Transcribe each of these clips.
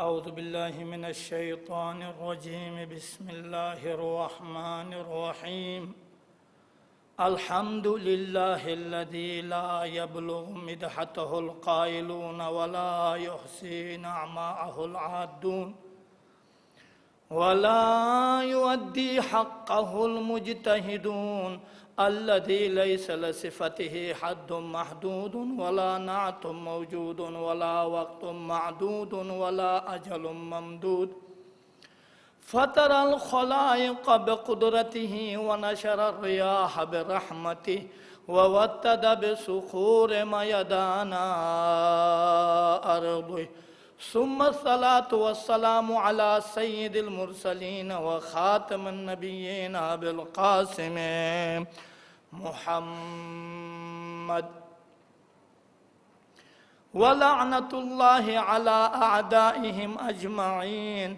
أعوذ بالله من الشيطان الرجيم بسم الله الرحمن الرحيم الحمد لله الذي لا يبلغ مدحته القائلون ولا يحصي نعماءه العادون ولا يؤدي حقه المجتهدون الذي ليس لصفته حد محدود ولا نعت موجود ولا وقت معدود ولا أجل ممدود فطر الخلائق بقدرته ونشر الرياح برحمته ووتد بصخور ميدانا أرضه ثم الصلاة والسلام على سيد المرسلين وخاتم النبيين أبي القاسم محمد ولعنة الله على أعدائهم أجمعين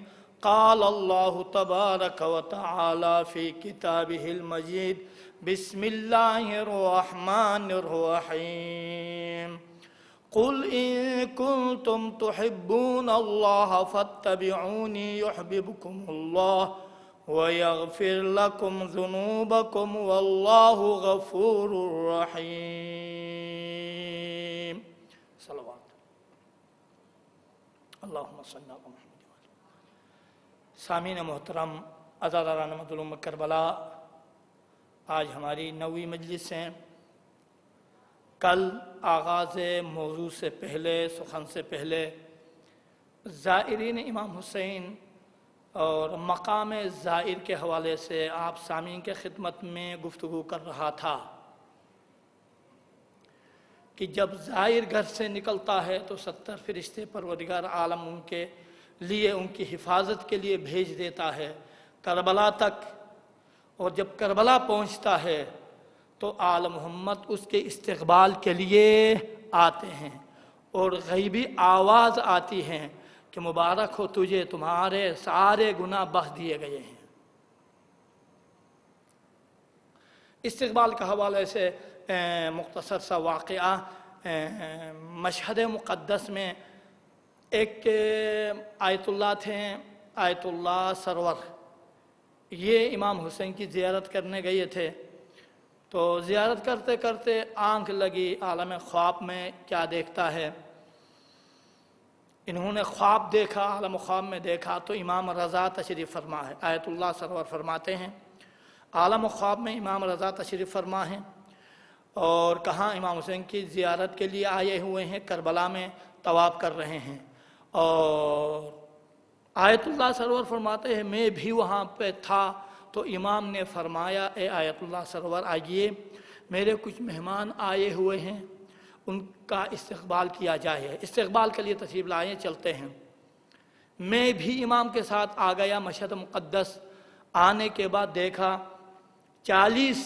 قال الله تبارك وتعالى في كتابه المجيد بسم الله الرحمن الرحيم قل إن كنتم تحبون الله فاتبعوني يحببكم الله ويغفر لكم ذنوبكم والله غفور رحيم صلوات اللهم صل على محمد سامعین محترم عزاداران مظلوم کربلا، آج ہماری 9ویں مجلس ہے۔ کل آغاز موضوع سے پہلے، سخن سے پہلے، زائرین امام حسین اور مقام زائر کے حوالے سے آپ سامعین کے خدمت میں گفتگو کر رہا تھا کہ جب زائر گھر سے نکلتا ہے تو 70 فرشتے پروردگار عالم ان کے لیے، ان کی حفاظت کے لیے بھیج دیتا ہے کربلا تک، اور جب کربلا پہنچتا ہے تو آل محمد اس کے استقبال کے لیے آتے ہیں اور غیبی آواز آتی ہے کہ مبارک ہو تجھے، تمہارے سارے گناہ بخش دیے گئے ہیں۔ استقبال کا حوالے سے مختصر سا واقعہ، مشہد مقدس میں ایک آیت اللہ تھے، آیت اللہ سرور، یہ امام حسین کی زیارت کرنے گئے تھے۔ تو زیارت کرتے کرتے آنکھ لگی عالم خواب میں، کیا دیکھتا ہے؟ انہوں نے خواب دیکھا، عالم خواب میں دیکھا تو امام رضا تشریف فرما ہے۔ آیت اللہ سرور فرماتے ہیں عالم خواب میں امام رضا تشریف فرما ہے، اور کہاں امام حسین کی زیارت کے لیے آئے ہوئے ہیں، کربلا میں طواف کر رہے ہیں۔ اور آیت اللہ سرور فرماتے ہیں میں بھی وہاں پہ تھا، تو امام نے فرمایا اے آیت اللہ سرور آئیے، میرے کچھ مہمان آئے ہوئے ہیں، ان کا استقبال کیا جائے۔ استقبال کے لیے تشریف لائیں، چلتے ہیں۔ میں بھی امام کے ساتھ آ گیا مشہد مقدس۔ آنے کے بعد دیکھا 40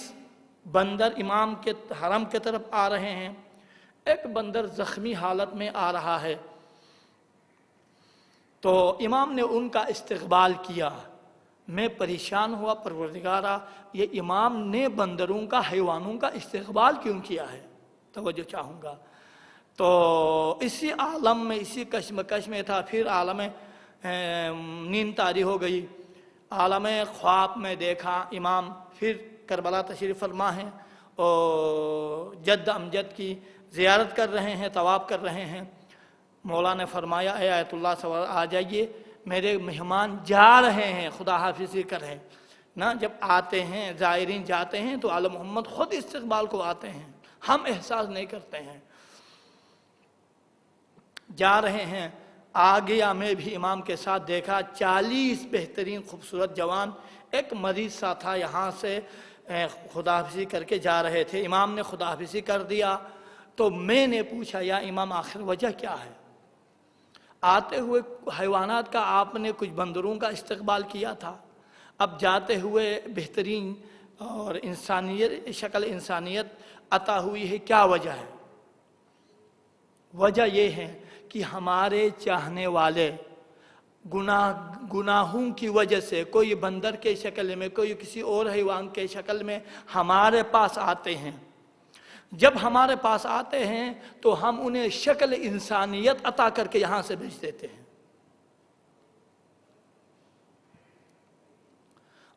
بندر امام کے حرم کے طرف آ رہے ہیں۔ ایک بندر زخمی حالت میں آ رہا ہے، تو امام نے ان کا استقبال کیا۔ میں پریشان ہوا، پروردگارا یہ امام نے بندروں کا، حیوانوں کا استقبال کیوں کیا ہے؟ توجہ چاہوں گا۔ تو اسی عالم میں، اسی کشمکش میں تھا۔ پھر عالم نیند طاری ہو گئی، عالم خواب میں دیکھا امام پھر کربلا تشریف فرما ہے اور جد امجد کی زیارت کر رہے ہیں، طواف کر رہے ہیں۔ مولا نے فرمایا اے آیت اللہ سوار آ جائیے، میرے مہمان جا رہے ہیں، خدا حافظی کریں نا۔ جب آتے ہیں زائرین جاتے ہیں تو آل محمد خود استقبال کو آتے ہیں، ہم احساس نہیں کرتے ہیں۔ جا رہے ہیں، آ گیا، میں بھی امام کے ساتھ دیکھا 40 بہترین خوبصورت جوان، ایک مریض سا تھا، یہاں سے خدا حافظی کر کے جا رہے تھے۔ امام نے خدا حافظی کر دیا تو میں نے پوچھا یا امام آخر وجہ کیا ہے؟ آتے ہوئے حیوانات کا آپ نے کچھ بندروں کا استقبال کیا تھا، اب جاتے ہوئے بہترین اور انسانیت، شکل انسانیت عطا ہوئی ہے، کیا وجہ ہے؟ وجہ یہ ہے کہ ہمارے چاہنے والے گناہوں کی وجہ سے کوئی بندر کے شکل میں، کوئی کسی اور حیوان کے شکل میں ہمارے پاس آتے ہیں۔ جب ہمارے پاس آتے ہیں تو ہم انہیں شکل انسانیت عطا کر کے یہاں سے بھیج دیتے ہیں۔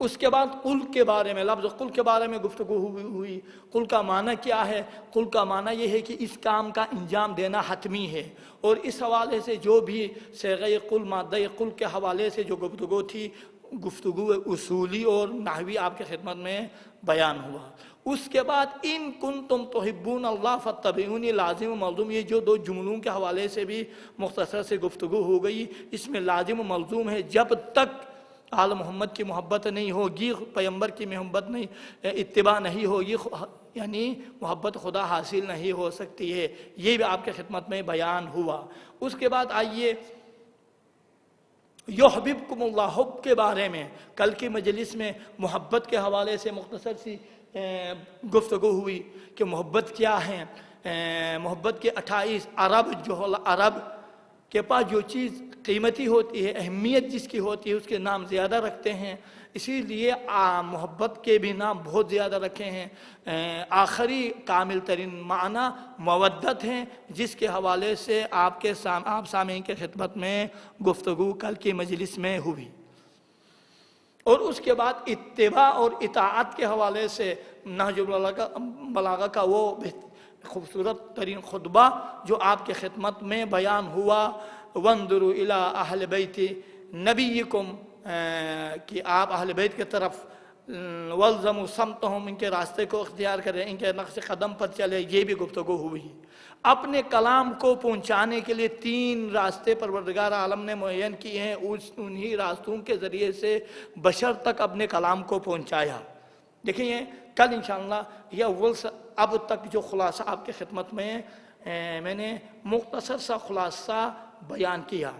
اس کے بعد قل کے بارے میں، لفظ قل کے بارے میں گفتگو ہوئی۔ قل کا معنی کیا ہے؟ قل کا معنی یہ ہے کہ اس کام کا انجام دینا حتمی ہے، اور اس حوالے سے جو بھی صیغہ قل، مادہ قل کے حوالے سے جو گفتگو تھی، گفتگو اصولی اور نحوی آپ کی خدمت میں بیان ہوا۔ اس کے بعد ان کنتم تحبون اللہ فاتبعونی، لازم و ملزوم، یہ جو دو جملوں کے حوالے سے بھی مختصر سے گفتگو ہو گئی۔ اس میں لازم و ملزوم ہے، جب تک آل محمد کی محبت نہیں ہوگی، پیغمبر کی محبت نہیں، اتباع نہیں ہوگی، یعنی محبت خدا حاصل نہیں ہو سکتی ہے۔ یہ بھی آپ کے خدمت میں بیان ہوا۔ اس کے بعد آئیے یحببکم اللہ، حب کے بارے میں کل کی مجلس میں محبت کے حوالے سے مختصر سی گفتگو ہوئی کہ محبت کیا ہے۔ محبت کے 28 عرب کے پاس جو چیز قیمتی ہوتی ہے، اہمیت جس کی ہوتی ہے، اس کے نام زیادہ رکھتے ہیں، اسی لیے محبت کے بھی نام بہت زیادہ رکھے ہیں۔ آخری کامل ترین معنی مودت ہیں، جس کے حوالے سے آپ سامعین کے خدمت میں گفتگو کل کی مجلس میں ہوئی۔ اور اس کے بعد اتباع اور اطاعت کے حوالے سے نہج البلاغہ کا وہ خوبصورت ترین خطبہ جو آپ کی خدمت میں بیان ہوا، وَانْظُرُوا إِلَىٰ أَهْلِ بَيْتِ نَبِيِّكُمْ، کہ آپ اہل بیت کی طرف وَالْزَمُوا صَمْتَهُمْ، ان کے راستے کو اختیار کریں، ان کے نقش قدم پر چلے۔ یہ بھی گفتگو ہوئی۔ اپنے کلام کو پہنچانے کے لیے 3 راستے پروردگار عالم نے معین کیے ہیں، انہی راستوں کے ذریعے سے بشر تک اپنے کلام کو پہنچایا۔ دیکھیں کل انشاءاللہ یہ اول سے اب تک جو خلاصہ آپ کی خدمت میں میں نے مختصر سا خلاصہ بیان کیا۔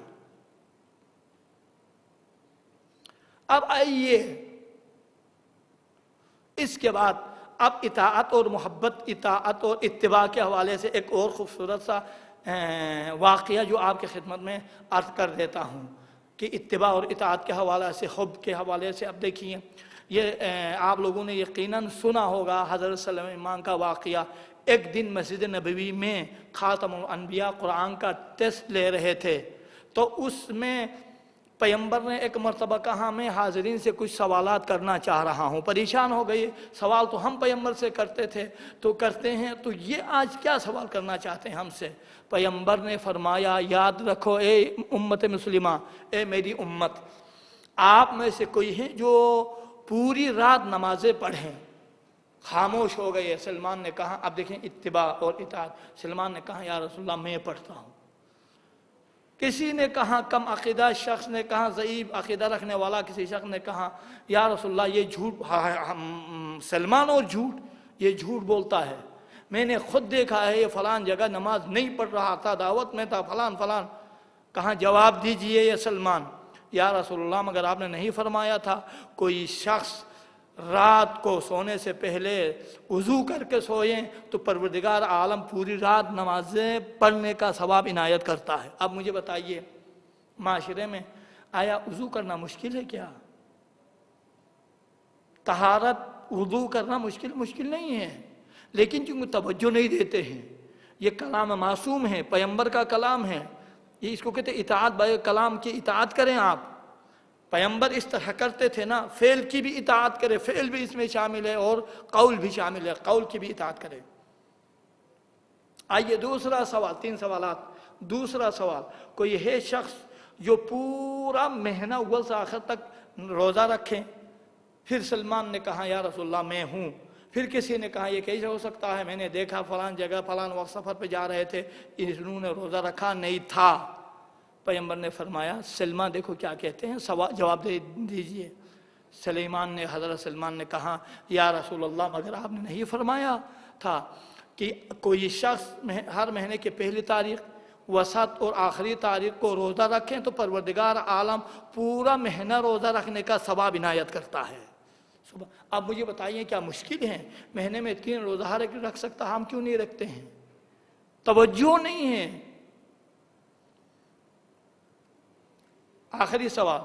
اب آئیے اس کے بعد اب اطاعت اور محبت، اطاعت اور اتباع کے حوالے سے ایک اور خوبصورت سا واقعہ جو آپ کی خدمت میں عرض کر دیتا ہوں کہ اتباع اور اطاعت کے حوالے سے، حب کے حوالے سے۔ اب دیکھیے یہ آپ لوگوں نے یقیناً سنا ہوگا حضرت سلیمان کا واقعہ۔ ایک دن مسجد نبوی میں خاتم الانبیاء قرآن کا ٹیسٹ لے رہے تھے، تو اس میں پیغمبر نے ایک مرتبہ کہا میں حاضرین سے کچھ سوالات کرنا چاہ رہا ہوں۔ پریشان ہو گئے، سوال تو ہم پیغمبر سے کرتے تھے تو کرتے ہیں، تو یہ آج کیا سوال کرنا چاہتے ہیں ہم سے؟ پیغمبر نے فرمایا یاد رکھو اے امت مسلمہ، اے میری امت، آپ میں سے کوئی ہے جو پوری رات نمازیں پڑھیں؟ خاموش ہو گئے۔ سلمان نے کہا، اب دیکھیں اتباع اور اطاعت، سلمان نے کہا یا رسول اللہ میں پڑھتا ہوں۔ کسی نے کہا کم عقیدہ شخص نے کہا، ضعیف عقیدہ رکھنے والا کسی شخص نے کہا یا رسول اللہ یہ جھوٹ، سلمان اور جھوٹ، یہ جھوٹ بولتا ہے، میں نے خود دیکھا ہے یہ فلان جگہ نماز نہیں پڑھ رہا تھا، دعوت میں تھا، فلان فلان۔ کہا جواب دیجئے یہ سلمان۔ یا رسول اللہ مگر آپ نے نہیں فرمایا تھا کوئی شخص رات کو سونے سے پہلے وضو کر کے سوئیں تو پروردگار عالم پوری رات نمازیں پڑھنے کا ثواب عنایت کرتا ہے۔ اب مجھے بتائیے معاشرے میں آیا وضو کرنا مشکل ہے کیا؟ طہارت وضو کرنا مشکل نہیں ہے، لیکن چونکہ توجہ نہیں دیتے ہیں۔ یہ کلام معصوم ہے، پیغمبر کا کلام ہے، یہ اس کو کہتے ہیں اطاعت، کلام کی اطاعت کریں آپ۔ پیغمبر اس طرح کرتے تھے نا، فعل کی بھی اطاعت کرے، فعل بھی اس میں شامل ہے اور قول بھی شامل ہے، قول کی بھی اطاعت کرے۔ آئیے دوسرا سوال، 3 سوالات۔ دوسرا سوال، کوئی ہے شخص جو پورا مہینہ اول سے آخر تک روزہ رکھیں؟ پھر سلمان نے کہا یا رسول اللہ میں ہوں۔ پھر کسی نے کہا یہ کیسے ہو سکتا ہے، میں نے دیکھا فلان جگہ فلان وقت سفر پہ جا رہے تھے، انہوں نے روزہ رکھا نہیں تھا۔ پیغمبر نے فرمایا سلمان دیکھو کیا کہتے ہیں، جواب دے دیجئے۔ حضرت سلمان نے کہا یا رسول اللہ مگر آپ نے نہیں فرمایا تھا کہ کوئی شخص ہر مہینے کی پہلی تاریخ، وسط اور آخری تاریخ کو روزہ رکھیں تو پروردگار عالم پورا مہینہ روزہ رکھنے کا ثواب عنایت کرتا ہے۔ اب مجھے بتائیے کیا مشکل ہے؟ مہینے میں 3 روزہ رکھ سکتا، ہم کیوں نہیں رکھتے ہیں؟ توجہ نہیں ہے۔ آخری سوال،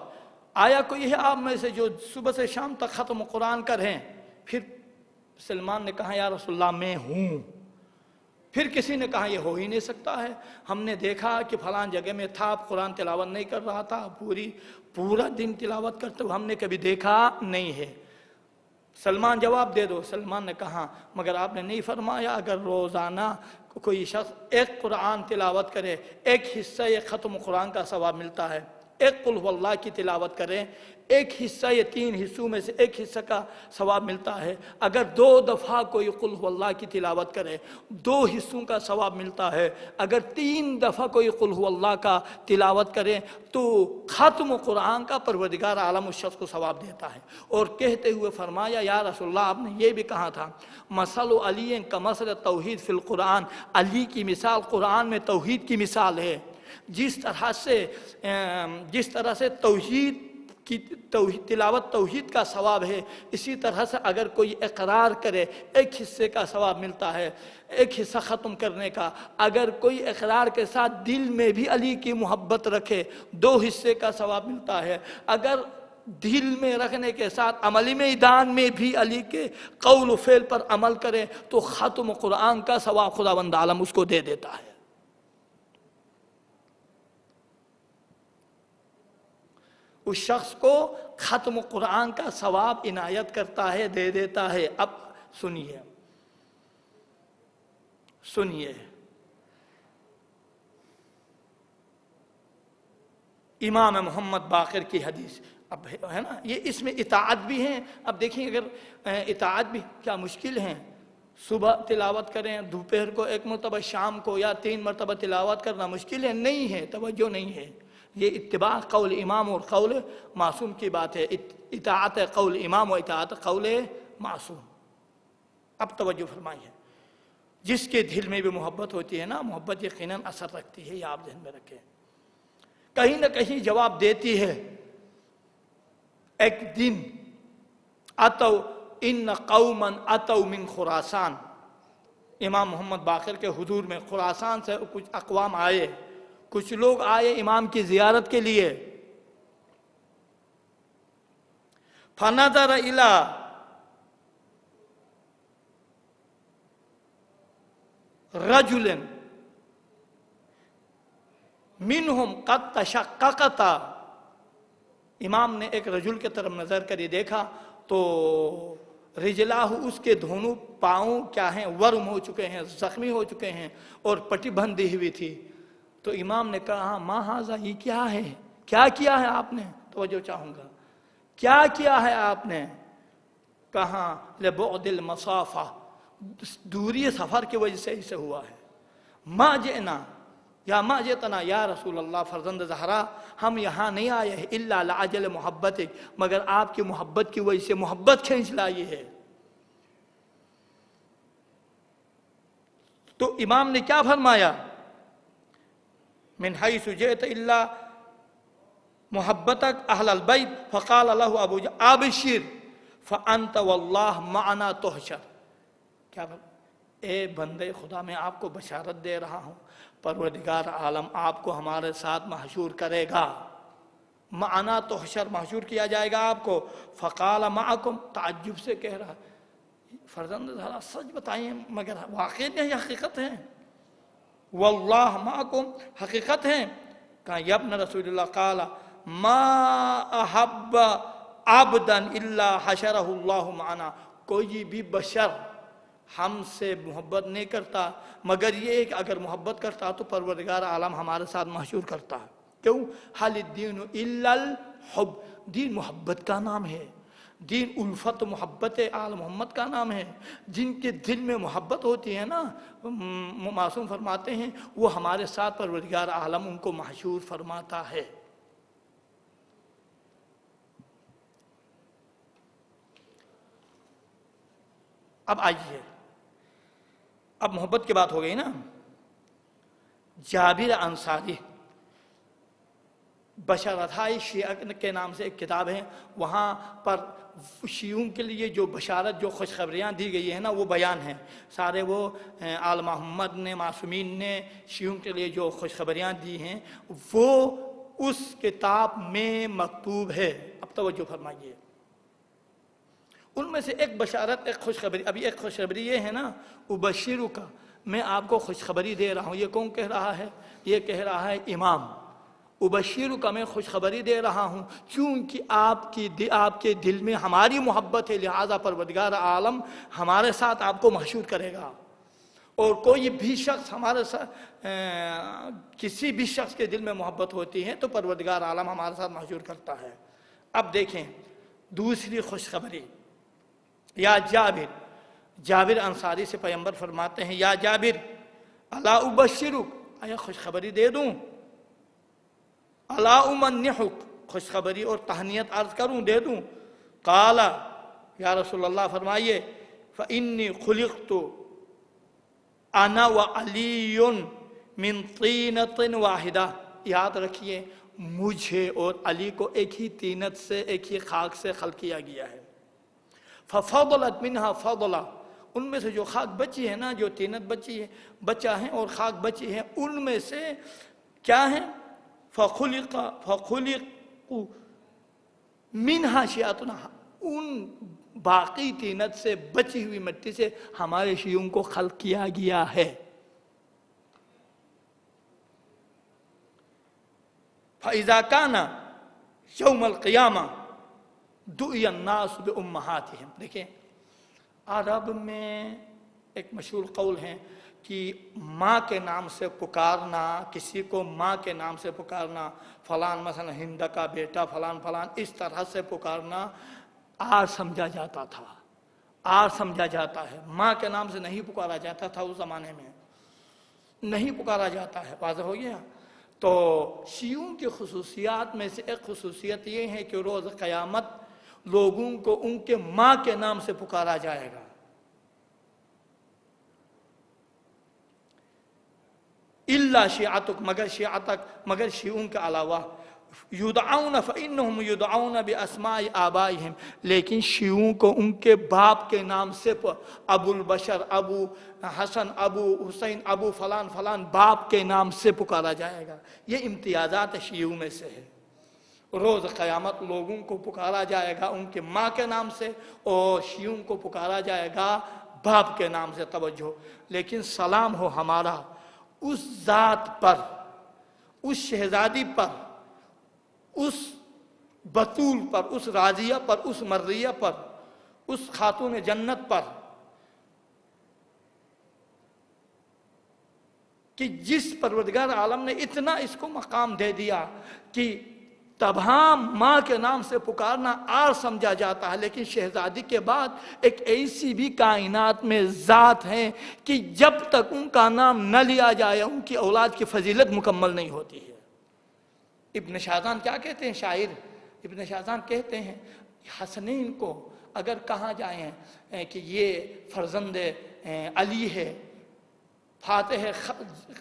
آیا کوئی ہے آپ میں سے جو صبح سے شام تک ختم قرآن کریں؟ پھر سلمان نے کہا یا رسول اللہ میں ہوں۔ پھر کسی نے کہا یہ ہو ہی نہیں سکتا ہے، ہم نے دیکھا کہ فلاں جگہ میں تھا، آپ قرآن تلاوت نہیں کر رہا تھا، پورا دن تلاوت کرتے ہوئے ہم نے کبھی دیکھا نہیں ہے۔ سلمان جواب دے دو۔ سلمان نے کہا مگر آپ نے نہیں فرمایا اگر روزانہ کوئی شخص ایک قرآن تلاوت کرے، ایک حصہ یہ ختم قرآن کا ثواب ملتا ہے، ایک قل هو اللہ کی تلاوت کرے، ایک حصہ یہ 3 حصوں میں سے ایک حصہ کا ثواب ملتا ہے، اگر 2 دفعہ کوئی قل هو اللہ کی تلاوت کرے 2 حصوں کا ثواب ملتا ہے، اگر 3 دفعہ کوئی قل هو اللہ کا تلاوت کرے تو ختم قرآن کا پروردگار عالم اس شخص کو ثواب دیتا ہے۔ اور کہتے ہوئے فرمایا یا رسول اللہ آپ نے یہ بھی کہا تھا مثل علی کمثل توحید فی القرآن، علی کی مثال قرآن میں توحید کی مثال ہے۔ جس طرح سے توحید کی تلاوت توحید کا ثواب ہے، اسی طرح سے اگر کوئی اقرار کرے ایک حصے کا ثواب ملتا ہے، ایک حصہ ختم کرنے کا۔ اگر کوئی اقرار کے ساتھ دل میں بھی علی کی محبت رکھے 2 حصے کا ثواب ملتا ہے، اگر دل میں رکھنے کے ساتھ عملی میدان میں بھی علی کے قول و فعل پر عمل کرے تو ختم قرآن کا ثواب خداوند عالم اس کو دے دیتا ہے۔ اس شخص کو ختم قرآن کا ثواب عنایت کرتا ہے، دے دیتا ہے۔ اب سنیے امام محمد باقر کی حدیث، اب ہے نا یہ اس میں اطاعت بھی ہیں۔ اب دیکھیں اگر اطاعت بھی کیا مشکل ہیں، صبح تلاوت کریں، دوپہر کو 1 مرتبہ، شام کو یا 3 مرتبہ تلاوت کرنا مشکل ہے؟ نہیں ہے، توجہ نہیں ہے۔ یہ اتباع قول امام اور قول معصوم کی بات ہے، اطاعت قول امام و اطاعت قول معصوم۔ اب توجہ فرمائیے، جس کے دل میں بھی محبت ہوتی ہے نا، محبت یقیناً اثر رکھتی ہے، یہ آپ ذہن میں رکھیں، کہیں نہ کہیں جواب دیتی ہے۔ ایک دن ان قوما اتوا من خراسان، امام محمد باقر کے حضور میں خراسان سے کچھ اقوام آئے، کچھ لوگ آئے امام کی زیارت کے لیے۔ فنظر الى رجل منهم قد تشققت، امام نے ایک رجل کی طرف نظر کری، دیکھا تو رجلاہ اس کے دونوں پاؤں کیا ہیں، ورم ہو چکے ہیں، زخمی ہو چکے ہیں اور پٹی بندھی ہوئی تھی۔ تو امام نے کہا ما ھذا، یہ کیا ہے، کیا کیا ہے آپ نے؟ توجہ چاہوں گا، کیا کیا ہے آپ نے؟ کہا لبعد المسافہ، دوری سفر کی وجہ سے اسے ہوا ہے۔ ما جئنا یا ما جئتنا یا رسول اللہ، فرزند زہرا ہم یہاں نہیں آئے ہیں الا لعجل محبتک، مگر آپ کی محبت کی وجہ سے محبت کھینچ لائی ہے۔ تو امام نے کیا فرمایا؟ من حیث جئت الا محبتک اہل البیت، فقال له ابو ابشر فانت واللہ معنا تحشر۔ کیا اے بندے خدا، میں آپ کو بشارت دے رہا ہوں، پروردگار عالم آپ کو ہمارے ساتھ محشور کرے گا، معنا تحشر، محشور کیا جائے گا آپ کو۔ فقال معکم، تعجب سے کہہ رہا، فرزند زہرا سچ بتائیں مگر واقعی نہیں حقیقت ہے؟ واللہ معکم، حقیقت ہے؟ کہا یا ابن رسول اللہ، قال ما احب عبدا الا حشرہ اللہ معنا، کوئی بھی بشر ہم سے محبت نہیں کرتا مگر یہ کہ اگر محبت کرتا تو پروردگار عالم ہمارے ساتھ محشور کرتا۔ کیوں؟ حل الدین الا الحب، دین محبت کا نام ہے، دین الفت محبت آل محمد کا نام ہے۔ جن کے دل میں محبت ہوتی ہے نا، معصوم فرماتے ہیں وہ ہمارے ساتھ پروردگار عالم ان کو محشور فرماتا ہے۔ اب آئیے، اب محبت کی بات ہو گئی نا۔ جابر انصاری بشارتھائی شیعہ کے نام سے ایک کتاب ہے، وہاں پر شیعوں کے لیے جو بشارت، جو خوشخبریاں دی گئی ہیں نا، وہ بیان ہیں سارے، وہ آل محمد نے، معصومین نے شیعوں کے لیے جو خوشخبریاں دی ہیں وہ اس کتاب میں مکتوب ہے۔ اب توجہ فرمائیے، ان میں سے ایک بشارت، ایک خوشخبری، ابھی ایک خوشخبری یہ ہے نا، ابشرک میں آپ کو خوشخبری دے رہا ہوں. یہ کون کہہ رہا ہے؟ یہ کہہ رہا ہے امام. ابشر کا میں خوشخبری دے رہا ہوں چونکہ آپ کے دل میں ہماری محبت ہے، لہذا پروردگار عالم ہمارے ساتھ آپ کو محشور کرے گا. اور کوئی بھی شخص ہمارے ساتھ کسی بھی شخص کے دل میں محبت ہوتی ہے تو پروردگار عالم ہمارے ساتھ محشور کرتا ہے. اب دیکھیں دوسری خوشخبری. یا جابر انصاری سے پیغمبر فرماتے ہیں یا جابر الا ابشرک، آیا خوشخبری دے دوں؟ الا امنحک، خوشخبری اور تہنیت عرض کروں، دے دوں؟ قال یا رسول اللہ فرمائیے فانی خلقت انا وعلی من طینۃ واحدہ. یاد رکھیے مجھے اور علی کو ایک ہی طینت سے، ایک ہی خاک سے خلق کیا گیا ہے. ففضلت منها فضلا، ان میں سے جو خاک بچی ہے نا، جو طینت بچی ہے، بچا ہے اور خاک بچی ہے، ان میں سے کیا ہے؟ فخلق منها شیعتنا، ان باقی طینت سے بچی ہوئی مٹی سے ہمارے شیعوں کو خلق کیا گیا ہے. فَإِذَا كَانَ يَوْمَ الْقِيَامَةِ دُعِيَ النَّاسُ بِأُمَّهَاتِهِمْ. دیکھیں عرب میں ایک مشہور قول ہے کہ ماں کے نام سے پکارنا، کسی کو ماں کے نام سے پکارنا، فلان مثلا ہند کا بیٹا فلان فلان، اس طرح سے پکارنا آر سمجھا جاتا تھا، آر سمجھا جاتا ہے. ماں کے نام سے نہیں پکارا جاتا تھا، اس زمانے میں نہیں پکارا جاتا ہے. واضح ہو گیا؟ تو شیعوں کی خصوصیات میں سے ایک خصوصیت یہ ہے کہ روز قیامت لوگوں کو ان کے ماں کے نام سے پکارا جائے گا. الا شیعتک، مگر شیعوں کے علاوہ. یدعون فانہم یدعون باسماء آبائہم، لیکن شیعوں کو ان کے باپ کے نام سے، ابو البشر، ابو حسن، ابو حسین، ابو فلان فلان، باپ کے نام سے پکارا جائے گا. یہ امتیازات شیعوں میں سے ہے. روز قیامت لوگوں کو پکارا جائے گا ان کے ماں کے نام سے، اور شیعوں کو پکارا جائے گا باپ کے نام سے. توجہ. لیکن سلام ہو ہمارا اس ذات پر، اس شہزادی پر، اس بطول پر، اس راضیہ پر، اس مریہ پر، اس خاتون جنت پر، کہ جس پروردگار عالم نے اتنا اس کو مقام دے دیا کہ تمام ماں کے نام سے پکارنا آر سمجھا جاتا ہے. لیکن شہزادی کے بعد ایک ایسی بھی کائنات میں ذات ہیں کہ جب تک ان کا نام نہ لیا جائے ان کی اولاد کی فضیلت مکمل نہیں ہوتی ہے. ابن شاذان کیا کہتے ہیں؟ شاعر ابن شاذان کہتے ہیں حسنین کو اگر کہا جائے کہ یہ فرزند علی ہے، فاتح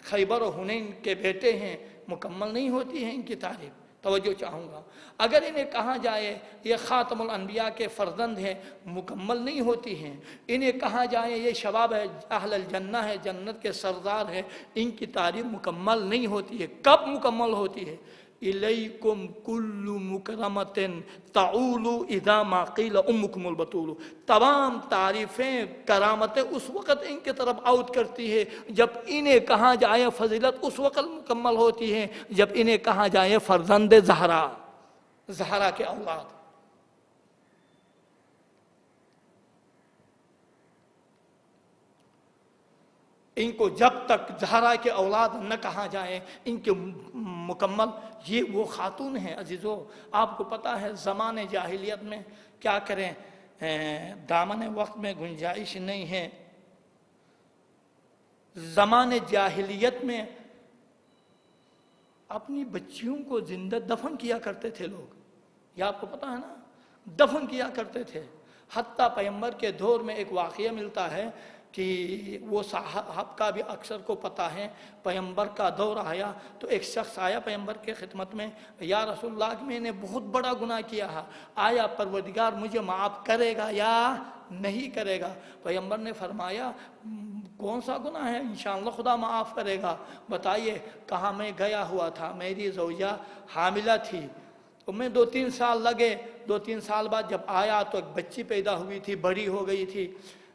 خیبر و حنین کے بیٹے ہیں، مکمل نہیں ہوتی ہے ان کی تعریف. توجہ چاہوں گا. اگر انہیں کہا جائے یہ خاتم الانبیاء کے فرزند ہیں، مکمل نہیں ہوتی ہیں. انہیں کہا جائے یہ شباب اہل الجنہ ہے، جنت کے سردار ہیں، ان کی تعریف مکمل نہیں ہوتی ہے. کب مکمل ہوتی ہے؟ الیکم کل مکرمت تعول اذا ما قیل امکم البتول. تمام تعریفیں، کرامتیں اس وقت ان کی طرف عود کرتی ہے جب انہیں کہا جائے فضیلت اس وقت مکمل ہوتی ہے جب انہیں کہا جائے فرزند زہرا، زہرا کے اولاد. ان کو جب تک زہرا کے اولاد نہ کہا جائے ان کے مکمل. یہ وہ خاتون ہیں عزیزو. آپ کو پتہ ہے زمان جاہلیت میں کیا کریں، دامن وقت میں گنجائش نہیں ہے. زمان جاہلیت میں اپنی بچیوں کو زندہ دفن کیا کرتے تھے لوگ. یہ آپ کو پتہ ہے نا، دفن کیا کرتے تھے. حتیٰ پیغمبر کے دور میں ایک واقعہ ملتا ہے کہ وہ صحابہ کا بھی اکثر کو پتہ ہے. پیغمبر کا دور آیا تو ایک شخص آیا پیغمبر کے خدمت میں، یا رسول اللہ میں نے بہت بڑا گناہ کیا ہے، آیا پروردگار مجھے معاف کرے گا یا نہیں کرے گا؟ پیغمبر نے فرمایا کون سا گناہ ہے؟ انشاءاللہ خدا معاف کرے گا. بتائیے. کہاں میں گیا ہوا تھا، میری زوجہ حاملہ تھی، تو میں 2-3 سال لگے. 2-3 سال بعد جب آیا تو ایک بچی پیدا ہوئی تھی، بڑی ہو گئی تھی.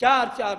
4-4,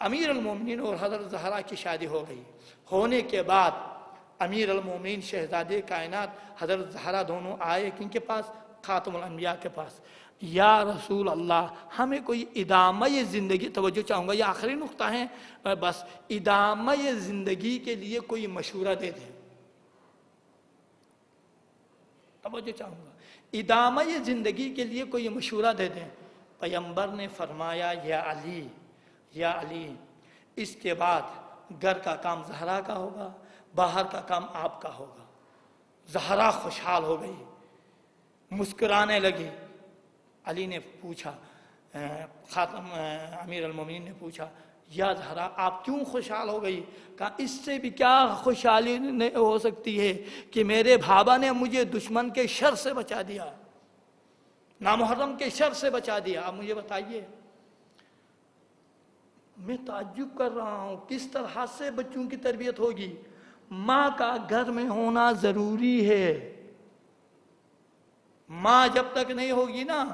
امیر المومنین اور حضرت زہرا کی شادی ہو گئی۔ ہونے کے بعد امیر المومنین شہزادے کائنات حضرت زہرا دونوں آئے کن کے پاس؟ خاتم الانبیاء کے پاس۔ یا رسول اللہ، ہمیں کوئی ادامہ زندگی، توجہ چاہوں گا یہ آخری نقطہ ہے، بس ادامہ زندگی کے لیے کوئی مشورہ دے دیں، توجہ چاہوں گا، ادامہ زندگی کے لیے کوئی مشورہ دے دیں۔ پیغمبر نے فرمایا یا علی، یا علی، اس کے بعد گھر کا کام زہرا کا ہوگا، باہر کا کام آپ کا ہوگا۔ زہرا خوشحال ہو گئی، مسکرانے لگی۔ علی نے پوچھا، امیر المومنین نے پوچھا، یا زہرا آپ کیوں خوشحال ہو گئی؟ کہا اس سے بھی کیا خوشحالی ہو سکتی ہے کہ میرے بھابا نے مجھے دشمن کے شر سے بچا دیا، نامحرم کے شر سے بچا دیا۔ اب مجھے بتائیے، میں تعجب کر رہا ہوں کس طرح سے بچوں کی تربیت ہوگی؟ ماں کا گھر میں ہونا ضروری ہے۔ ماں جب تک نہیں ہوگی نا،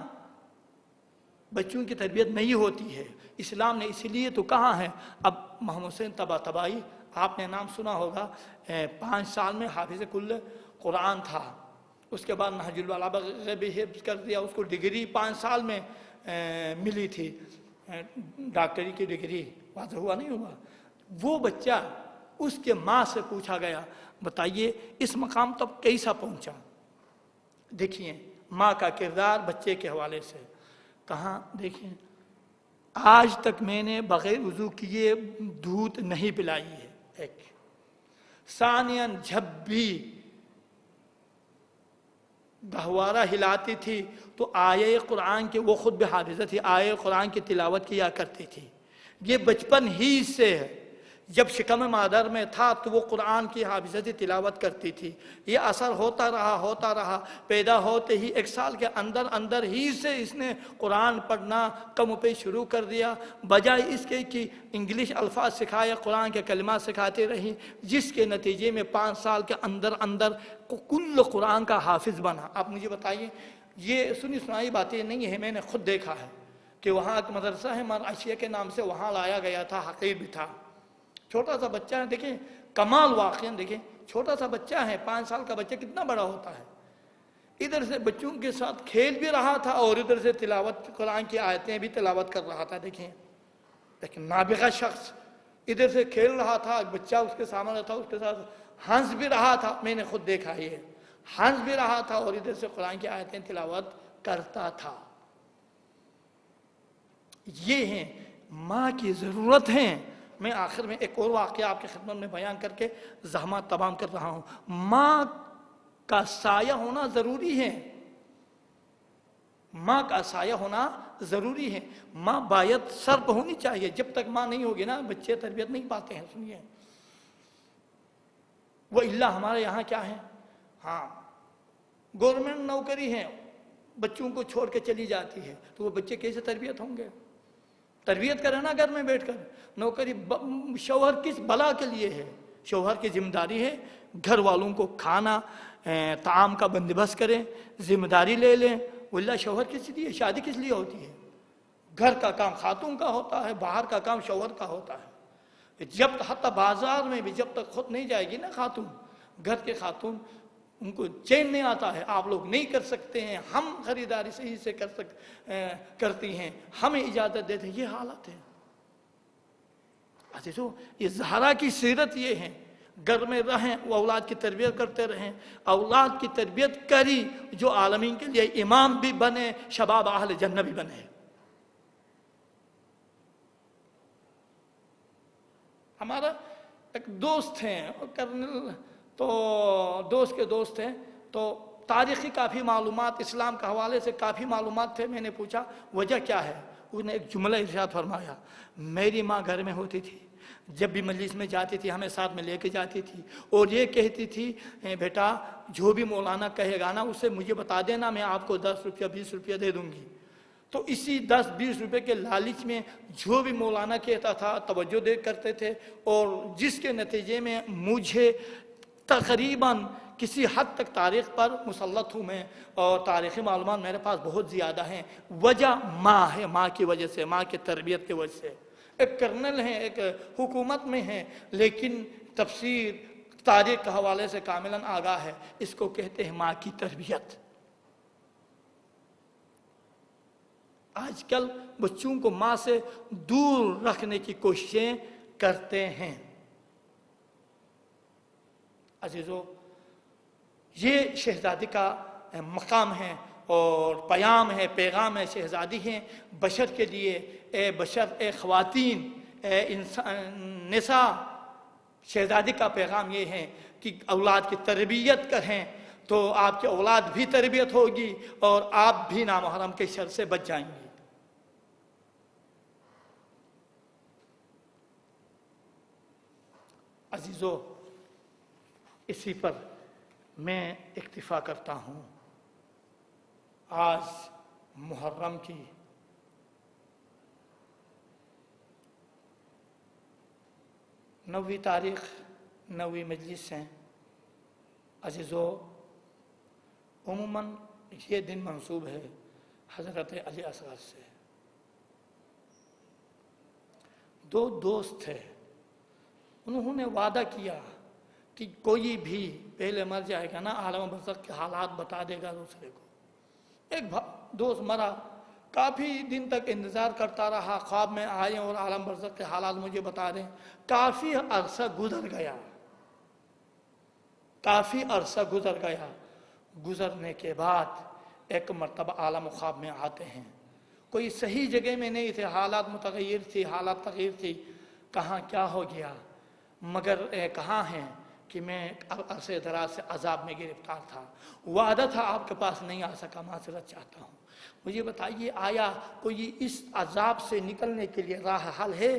بچوں کی تربیت نہیں ہوتی ہے۔ اسلام نے اس لیے تو کہا ہے، اب محمد حسین طباطبائی آپ نے نام سنا ہوگا، 5 سال میں حافظ کل قرآن تھا، اس کے بعد نہج البلاغہ بھی حفظ کر دیا، اس کو ڈگری 5 سال میں ملی تھی، ڈاکٹری کی ڈگری، واضح ہوا نہیں ہوا؟ وہ بچہ، اس کے ماں سے پوچھا گیا بتائیے اس مقام تک کیسا پہنچا؟ دیکھیے ماں کا کردار بچے کے حوالے سے کہاں، دیکھیں آج تک میں نے بغیر وضو کیے دودھ نہیں پلائی ہے، ایک ثانیاً جب بھی گہوارہ ہلاتی تھی تو آیے قرآن کے، وہ خود بھی حافظہ تھی، آیے قرآن کی تلاوت کیا کرتی تھی۔ یہ بچپن ہی سے ہے، جب شکم مادر میں تھا تو وہ قرآن کی حافظہ تلاوت کرتی تھی۔ یہ اثر ہوتا رہا، پیدا ہوتے ہی 1 سال کے اندر ہی سے اس نے قرآن پڑھنا کم پہ شروع کر دیا، بجائے اس کے کہ انگلش الفاظ سکھائے، قرآن کے کلمات سکھاتے رہی، جس کے نتیجے میں 5 سال کے اندر کل قرآن کا حافظ بنا۔ آپ مجھے بتائیے، یہ سنی سنائی باتیں نہیں ہے، میں نے خود دیکھا ہے کہ وہاں ایک مدرسہ ہے مرعشیہ کے نام سے، وہاں لایا گیا تھا، حقیر بھی تھا، چھوٹا سا بچہ ہے، دیکھیں کمال واقعا، دیکھیں چھوٹا سا بچہ ہے، 5 سال کا بچہ کتنا بڑا ہوتا ہے، ادھر سے بچوں کے ساتھ کھیل بھی رہا تھا اور ادھر سے تلاوت قرآن کی آیتیں بھی تلاوت کر رہا تھا۔ دیکھیں لیکن نابغہ شخص ادھر سے کھیل رہا تھا، بچہ اس کے سامنے تھا، اس کے ساتھ ہنس بھی رہا تھا، میں نے خود دیکھا یہ ہنس بھی رہا تھا اور ادھر سے قرآن کی آیتیں تلاوت کرتا تھا۔ یہ ہیں ماں کی ضرورت ہیں۔ میں آخر میں ایک اور واقعہ آپ کی خدمت میں بیان کر کے زحمت تمام کر رہا ہوں۔ ماں کا سایہ ہونا ضروری ہے، ماں کا سایہ ہونا ضروری ہے۔ ماں باید سر پہ ہونی چاہیے، جب تک ماں نہیں ہوگی نا بچے تربیت نہیں پاتے ہیں۔ سنیے وہ اللہ ہمارے یہاں کیا ہے، ہاں گورنمنٹ نوکری ہے، بچوں کو چھوڑ کے چلی جاتی ہے تو وہ بچے کیسے تربیت ہوں گے؟ تربیت کرے نا گھر میں بیٹھ کر۔ نوکری شوہر کس بلا کے لیے ہے؟ شوہر کی ذمہ داری ہے گھر والوں کو کھانا طعام کا بندوبست کریں، ذمہ داری لے لیں۔ واللہ شوہر کس لیے، شادی کس لیے ہوتی ہے؟ گھر کا کام خاتون کا ہوتا ہے، باہر کا کام شوہر کا ہوتا ہے۔ جب حتی بازار میں بھی جب تک خود نہیں جائے گی نا خاتون، گھر کے خاتون، ان کو چین نہیں آتا ہے، آپ لوگ نہیں کر سکتے ہیں، ہم خریداری صحیح سے کرتی ہیں، ہمیں اجازت دیتے ہیں، یہ حالت ہے۔ عزیزو یہ زہرا کی سیرت یہ ہے، گھر میں رہیں وہ اولاد کی تربیت کرتے رہیں، اولاد کی تربیت کری جو عالمین کے لیے امام بھی بنے، شباب اہل جنہ بھی بنے۔ ہمارا ایک دوست ہیں کرنل، تو دوست کے دوست ہیں، تو تاریخی کافی معلومات، اسلام کے حوالے سے کافی معلومات تھے۔ میں نے پوچھا وجہ کیا ہے؟ انہوں نے ایک جملہ ارشاد فرمایا، میری ماں گھر میں ہوتی تھی، جب بھی مجلس میں جاتی تھی ہمیں ساتھ میں لے کے جاتی تھی اور یہ کہتی تھی بیٹا جو بھی مولانا کہے گا نا اسے مجھے بتا دینا، میں آپ کو 10 روپیہ 20 روپیہ دے دوں گی۔ تو اسی 10-20 روپے کے لالچ میں جو بھی مولانا کہتا تھا توجہ دے کرتے تھے، اور جس کے نتیجے میں مجھے تقریباً کسی حد تک تاریخ پر مسلط ہوں میں، اور تاریخی معلومات میرے پاس بہت زیادہ ہیں۔ وجہ ماں ہے، ماں کی وجہ سے، ماں کی تربیت کی وجہ سے۔ ایک کرنل ہیں، ایک حکومت میں ہیں، لیکن تفسیر تاریخ کے حوالے سے کاملاً آگاہ ہے۔ اس کو کہتے ہیں ماں کی تربیت۔ آج کل بچوں کو ماں سے دور رکھنے کی کوششیں کرتے ہیں۔ عزیزو، یہ شہزادی کا مقام ہے اور پیام ہے، پیغام ہے، شہزادی ہیں بشر کے لیے۔ اے بشر، اے خواتین، اے نساء، شہزادی کا پیغام یہ ہے کہ اولاد کی تربیت کریں تو آپ کی اولاد بھی تربیت ہوگی اور آپ بھی نامحرم کے شر سے بچ جائیں گے۔ عزیزو، اسی پر میں اکتفا کرتا ہوں۔ آج محرم کی 9ویں تاریخ، 9ویں مجلس ہیں۔ عزیزو، عموماً یہ دن منسوب ہے حضرت علی اصغر سے۔ دو دوست تھے، انہوں نے وعدہ کیا کہ کوئی بھی پہلے مر جائے گا نا، عالم برزخ کے حالات بتا دے گا دوسرے کو۔ ایک دوست مرا، کافی دن تک انتظار کرتا رہا، خواب میں آئے اور عالم برزخ کے حالات مجھے بتا دیں۔ کافی عرصہ گزر گیا، کافی عرصہ گزر گیا۔ گزرنے کے بعد ایک مرتبہ عالم خواب میں آتے ہیں۔ کوئی صحیح جگہ میں نہیں تھے، حالات متغیر تھی، حالات تغیر تھی۔ کہاں کیا ہو گیا؟ مگر کہاں ہیں کہ میں عرصے دراز سے عذاب میں گرفتار تھا، وعدہ تھا آپ کے پاس نہیں آ سکا، معذرت چاہتا ہوں، مجھے بتائیے آیا کوئی اس عذاب سے نکلنے کے لیے راہ حل ہے؟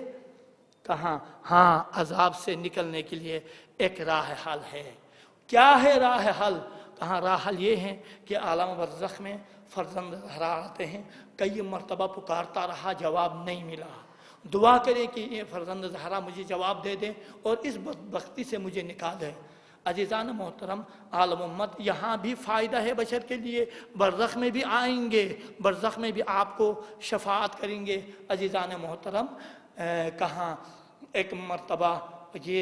کہاں ہاں، عذاب سے نکلنے کے لیے ایک راہ حل ہے۔ کیا ہے راہ حل؟ کہاں راہ حل یہ ہے کہ عالم برزخ میں فرزند زہرا آتے ہیں، کئی مرتبہ پکارتا رہا، جواب نہیں ملا۔ دعا کریں کہ یہ فرزند زہرا مجھے جواب دے دیں اور اس بدبختی سے مجھے نکالے۔ عزیزان محترم، عالم امت، یہاں بھی فائدہ ہے بشر کے لیے، برزخ میں بھی آئیں گے، برزخ میں بھی آپ کو شفاعت کریں گے۔ عزیزان محترم، کہاں ایک مرتبہ یہ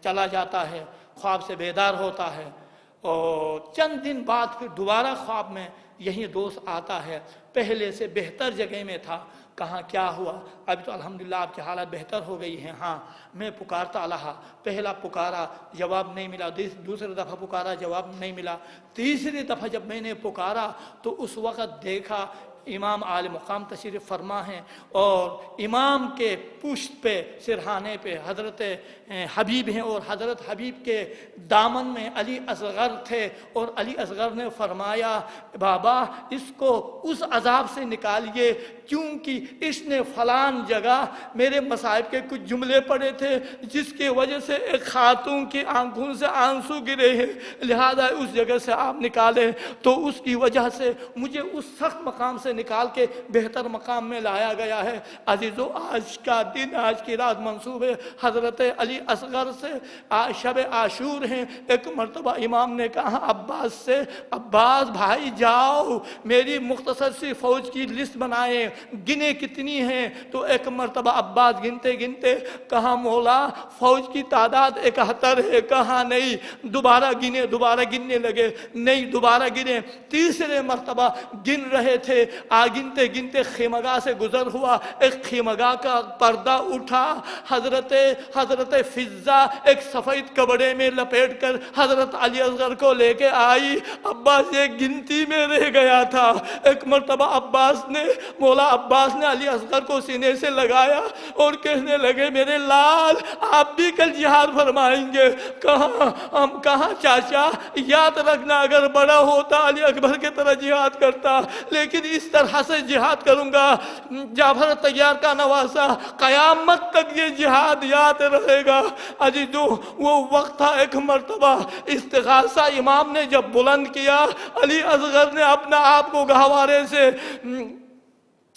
چلا جاتا ہے، خواب سے بیدار ہوتا ہے اور چند دن بعد پھر دوبارہ خواب میں یہی دوست آتا ہے، پہلے سے بہتر جگہ میں تھا۔ کہاں کیا ہوا؟ ابھی تو الحمدللہ آپ کی حالت بہتر ہو گئی ہے۔ ہاں، میں پکارتا رہا، پہلا پکارا جواب نہیں ملا، دوسری دفعہ پکارا جواب نہیں ملا، تیسری دفعہ جب میں نے پکارا تو اس وقت دیکھا امام عالی مقام تشریف فرما ہیں اور امام کے پشت پہ، سرہانے پہ حضرت حبیب ہیں اور حضرت حبیب کے دامن میں علی اصغر تھے اور علی اصغر نے فرمایا بابا اس کو اس عذاب سے نکالیے کیونکہ اس نے فلان جگہ میرے مصائب کے کچھ جملے پڑھے تھے جس کی وجہ سے ایک خاتون کی آنکھوں سے آنسو گرے ہیں، لہذا اس جگہ سے آپ نکالیں۔ تو اس کی وجہ سے مجھے اس سخت مقام سے نکال کے بہتر مقام میں لایا گیا ہے۔ عزیزو، آج کا دن، آج کی رات منسوب ہے حضرت علی اصغر سے، شب عاشور ہیں۔ ایک مرتبہ امام نے کہا عباس سے، عباس بھائی جاؤ میری مختصر سی فوج کی لسٹ بنائیں، گنے کتنی ہیں؟ تو ایک مرتبہ عباس گنتے گنتے کہا مولا فوج کی تعداد 71 ہے۔ کہا نہیں، دوبارہ گنے، دوبارہ گننے لگے، نہیں دوبارہ گنے، تیسرے مرتبہ گن رہے تھے، گنتے گنتے خیمگاہ سے گزر ہوا، ایک خیمگاہ کا پردہ اٹھا، حضرت فضہ ایک سفید کپڑے میں لپیٹ کر حضرت علی اصغر کو لے کے آئی۔ عباس یہ گنتی میں رہ گیا تھا۔ ایک مرتبہ مولا عباس نے علی اصغر کو سینے سے لگایا اور کہنے لگے میرے لال آپ بھی کل جہاد فرمائیں گے؟ کہاں چاچا، یاد رکھنا اگر بڑا ہوتا علی اکبر کی طرح جہاد کرتا، لیکن اس طرح سے جہاد کروں گا جعفر طیار کا نواسا، قیامت تک یہ جہاد یاد رہے گا۔ عزیزو، وہ وقت تھا ایک مرتبہ استغاثہ امام نے جب بلند کیا، علی اصغر نے اپنا آپ کو گہوارے سے